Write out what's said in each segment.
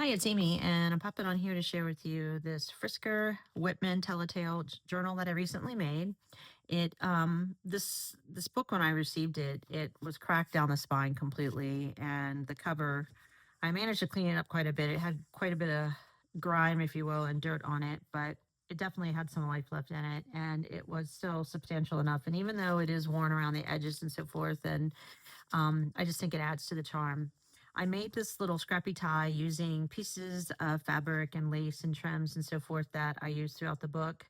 Hi, it's Amy, and I'm popping on here to share with you this Frisker Whitman Tell-a-Tale journal that I recently made. This book, when I received it, it was cracked down the spine completely, and the cover, I managed to clean it up quite a bit. It had quite a bit of grime, if you will, and dirt on it, but it definitely had some life left in it, and it was still substantial enough. And even though it is worn around the edges and so forth, and I just think it adds to the charm. I made this little scrappy tie using pieces of fabric and lace and trims and so forth that I use throughout the book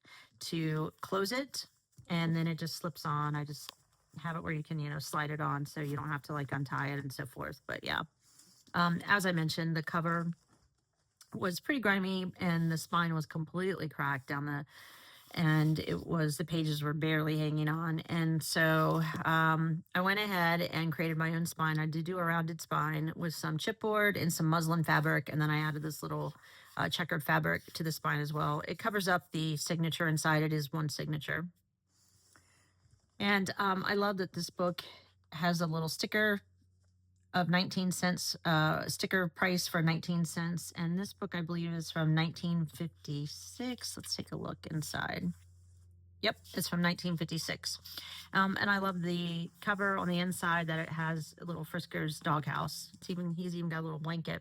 to close it. And then it just slips on. I just have it where you can, slide it on so you don't have to like untie it and so forth. But yeah, as I mentioned, the cover was pretty grimy and the spine was completely cracked down and the pages were barely hanging on. And so I went ahead and created my own spine. I did do a rounded spine with some chipboard and some muslin fabric. And then I added this little checkered fabric to the spine as well. It covers up the signature inside. It is one signature. And I love that this book has a little sticker of 19 cents, sticker price for 19 cents. And this book, I believe, is from 1956. Let's take a look inside. Yep, it's from 1956. And I love the cover on the inside that it has a little Frisker's doghouse. He's even got a little blanket.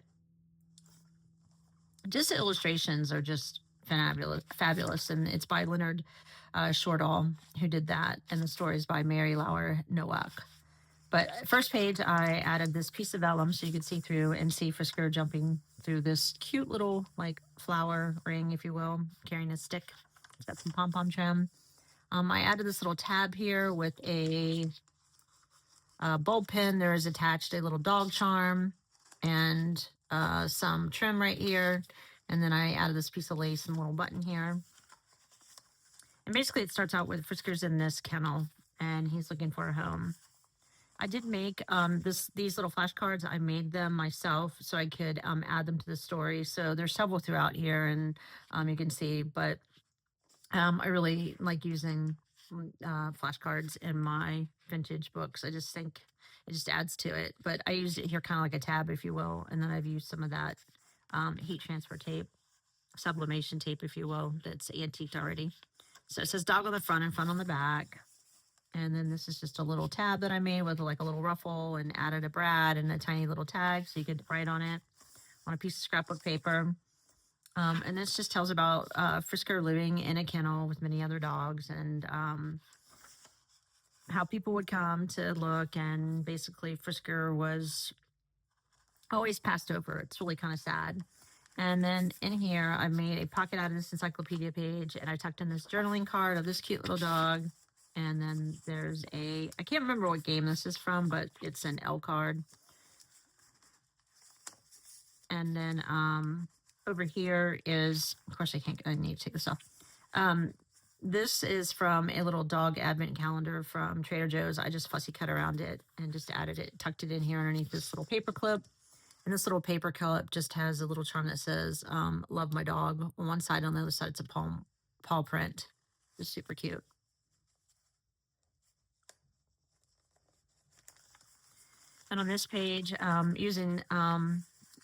Just the illustrations are just fabulous. And it's by Leonard Shortall, who did that. And the story is by Mary Lauer Nowak. But first page, I added this piece of vellum so you could see through and see Frisker jumping through this cute little like flower ring, if you will, carrying a stick. It's got some pom-pom trim. I added this little tab here with a bulb pin. There is attached a little dog charm and some trim right here. And then I added this piece of lace and a little button here. And basically it starts out with Frisker's in this kennel and he's looking for a home. I did make these little flashcards. I made them myself so I could add them to the story. So there's several throughout here and you can see, but I really like using flashcards in my vintage books. I just think it just adds to it. But I use it here kind of like a tab, if you will. And then I've used some of that heat transfer tape, sublimation tape, if you will, that's antiqued already. So it says dog on the front and front on the back. And then this is just a little tab that I made with like a little ruffle and added a brad and a tiny little tag so you could write on it on a piece of scrapbook paper. And this just tells about Frisker living in a kennel with many other dogs and how people would come to look. And basically Frisker was always passed over. It's really kind of sad. And then in here, I made a pocket out of this encyclopedia page and I tucked in this journaling card of this cute little dog. And then there's I can't remember what game this is from, but it's an L card. And then over here is, of course I need to take this off. This is from a little dog advent calendar from Trader Joe's. I just fussy cut around it and just added it, tucked it in here underneath this little paper clip. And this little paper clip just has a little charm that says, love my dog. On one side, on the other side, it's a paw print. It's super cute. And on this page, using,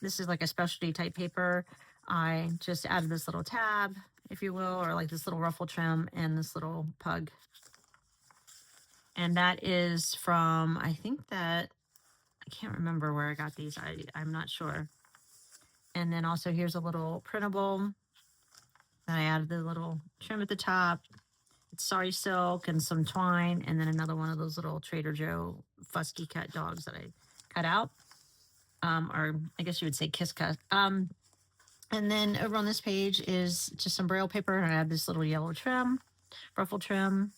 this is like a specialty type paper. I just added this little tab, if you will, or like this little ruffle trim and this little pug. And that is from, I can't remember where I got these. I'm not sure. And then also here's a little printable. I added the little trim at the top. It's sari silk and some twine, and then another one of those little Trader Joe fusty cut dogs that I cut out, or I guess you would say kiss cut. And then over on this page is just some Braille paper, and I have this little yellow trim, ruffle trim.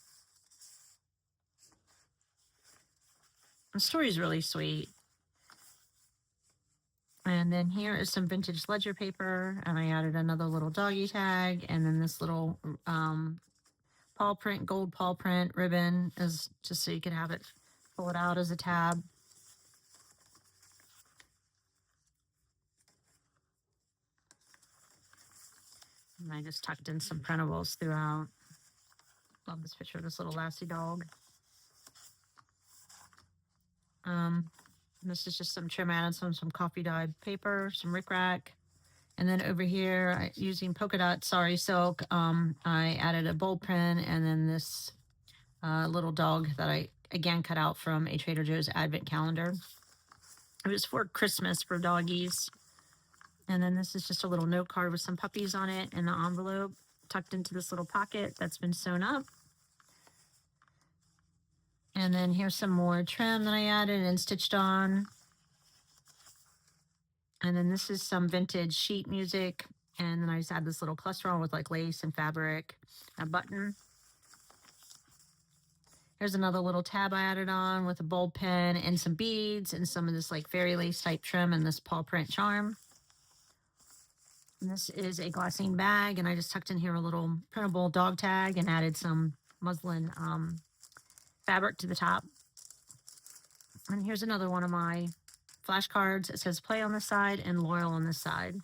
The story is really sweet. And then here is some vintage ledger paper, and I added another little doggy tag, and then this little paw print, gold paw print ribbon is just so you can have it, pull it out as a tab. And I just tucked in some printables throughout. Love this picture of this little lassie dog. This is just some trim added, some coffee dyed paper, some rickrack, And then over here, using polka dot sari silk, I added a bold print and then this little dog that I again cut out from a Trader Joe's advent calendar. It was for Christmas for doggies. And then this is just a little note card with some puppies on it in the envelope tucked into this little pocket that's been sewn up. And then here's some more trim that I added and stitched on. And then this is some vintage sheet music. And then I just add this little cluster on with like lace and fabric, a button. Here's another little tab I added on with a bold pen and some beads and some of this like fairy lace type trim and this paw print charm. And this is a glassine bag, and I just tucked in here a little printable dog tag and added some muslin fabric to the top. And here's another one of my flashcards. It says play on this side and loyal on this side.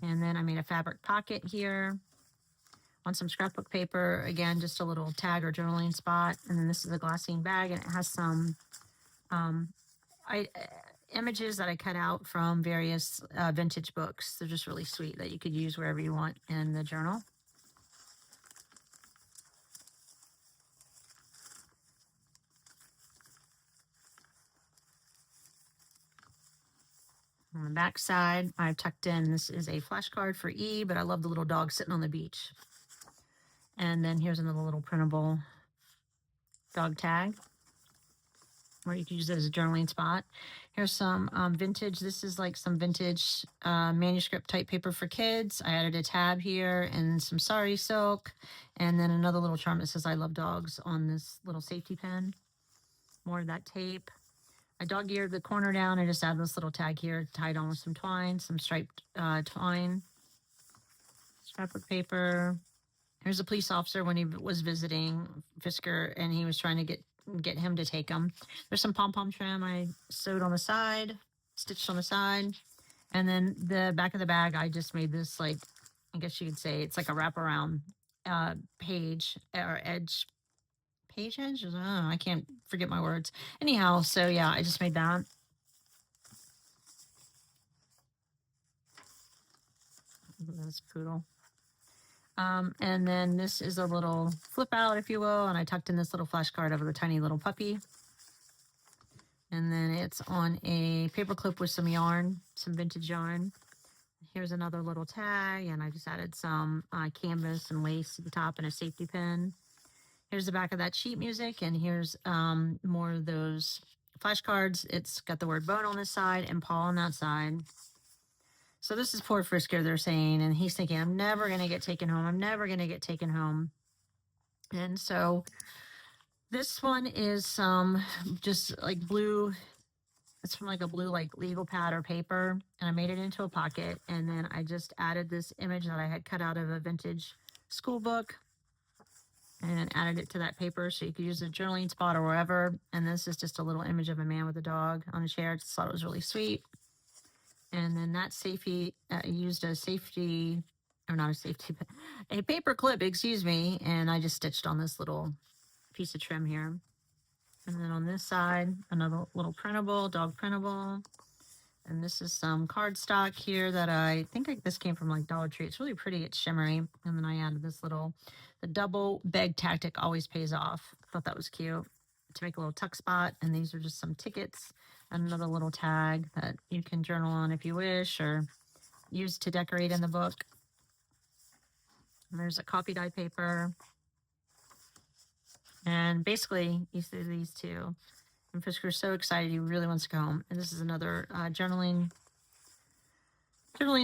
And then I made a fabric pocket here on some scrapbook paper. Again, just a little tag or journaling spot. And then this is a glassine bag, and it has some images that I cut out from various vintage books. They're just really sweet that you could use wherever you want in the journal. On the back side, I've tucked in, this is a flashcard for E, but I love the little dog sitting on the beach. And then here's another little printable dog tag, or you can use it as a journaling spot. Here's some vintage. This is like some vintage manuscript type paper for kids. I added a tab here and some sari silk, and then another little charm that says I love dogs on this little safety pin. More of that tape. I dog-eared the corner down. I just added this little tag here, tied on with some twine, some striped twine. Scrapbook paper. Here's a police officer when he was visiting Frisker, and he was trying to get him to take him. There's some pom-pom trim I sewed on the side, stitched on the side. And then the back of the bag, I just made this, like, I guess you could say it's like a wraparound page or edge. Page edge? I can't forget my words. Anyhow, so yeah, I just made that. That's poodle. And then this is a little flip out, if you will, and I tucked in this little flashcard of the tiny little puppy. And then it's on a paper clip with some yarn, some vintage yarn. Here's another little tag, and I just added some canvas and lace to the top and a safety pin. Here's the back of that sheet music, and here's more of those flashcards. It's got the word bone on this side and paw on that side. So this is poor Frisker, they're saying, and he's thinking, I'm never going to get taken home. I'm never going to get taken home. And so this one is just like blue. It's from like a blue like legal pad or paper, and I made it into a pocket, and then I just added this image that I had cut out of a vintage school book and added it to that paper so you could use a journaling spot or wherever. And this is just a little image of a man with a dog on a chair. I just thought it was really sweet. And then that safety, used a safety, or not a safety, but a paper clip, excuse me, and I just stitched on this little piece of trim here. And then on this side, another little printable, dog printable. And this is some cardstock here that I think this came from like Dollar Tree. It's really pretty, it's shimmery. And then I added this little, the double bag tactic always pays off. I thought that was cute to make a little tuck spot. And these are just some tickets and another little tag that you can journal on if you wish or use to decorate in the book. And there's a copy dye paper. And basically, you see these two. And Frisker's so excited, he really wants to go home. And this is another journaling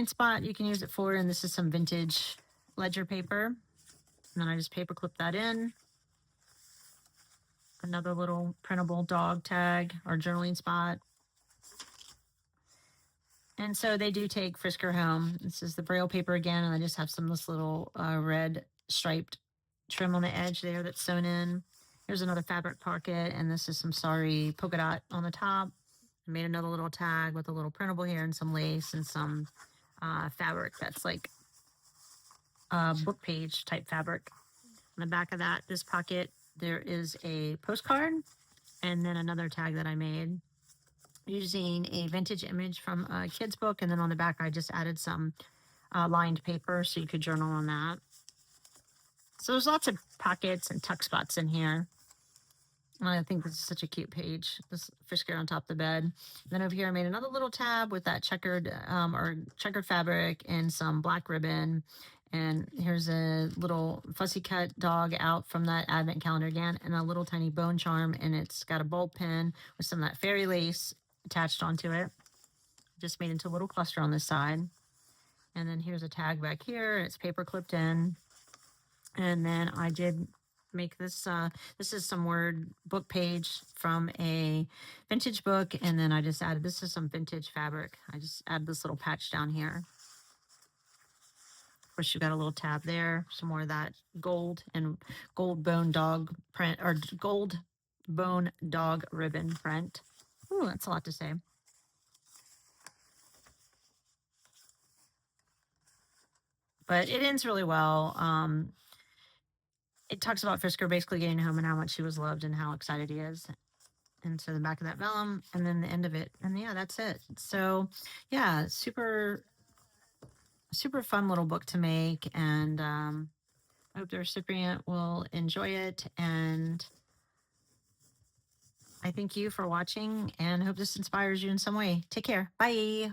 spot you can use it for. And this is some vintage ledger paper. And then I just paper clip that in. Another little printable dog tag or journaling spot. And so they do take Frisker home. This is the Braille paper again, and I just have some this little red striped trim on the edge there that's sewn in. Here's another fabric pocket, and this is some sari polka dot on the top. I made another little tag with a little printable here and some lace and some fabric that's like book page type fabric. On the back of that, this pocket, there is a postcard and then another tag that I made. using a vintage image from a kid's book. And then on the back, I just added some lined paper so you could journal on that. So there's lots of pockets and tuck spots in here. And I think this is such a cute page. This Frisker on top of the bed. And then over here, I made another little tab with that checkered fabric and some black ribbon. And here's a little fussy cut dog out from that advent calendar again, and a little tiny bone charm. And it's got a bulb pin with some of that fairy lace attached onto it. Just made into a little cluster on this side. And then here's a tag back here. It's paper clipped in. And then I did make this. This is some word book page from a vintage book. And then I just added, this is some vintage fabric. I just added this little patch down here. Of course, you've got a little tab there. Some more of that gold and gold bone dog print, or gold bone dog ribbon print. Ooh, that's a lot to say. But it ends really well. It talks about Frisker basically getting home and how much she was loved and how excited he is. And so the back of that vellum, and then the end of it. And yeah, that's it. So yeah, super fun little book to make. And I hope the recipient will enjoy it. And I thank you for watching and hope this inspires you in some way. Take care. Bye.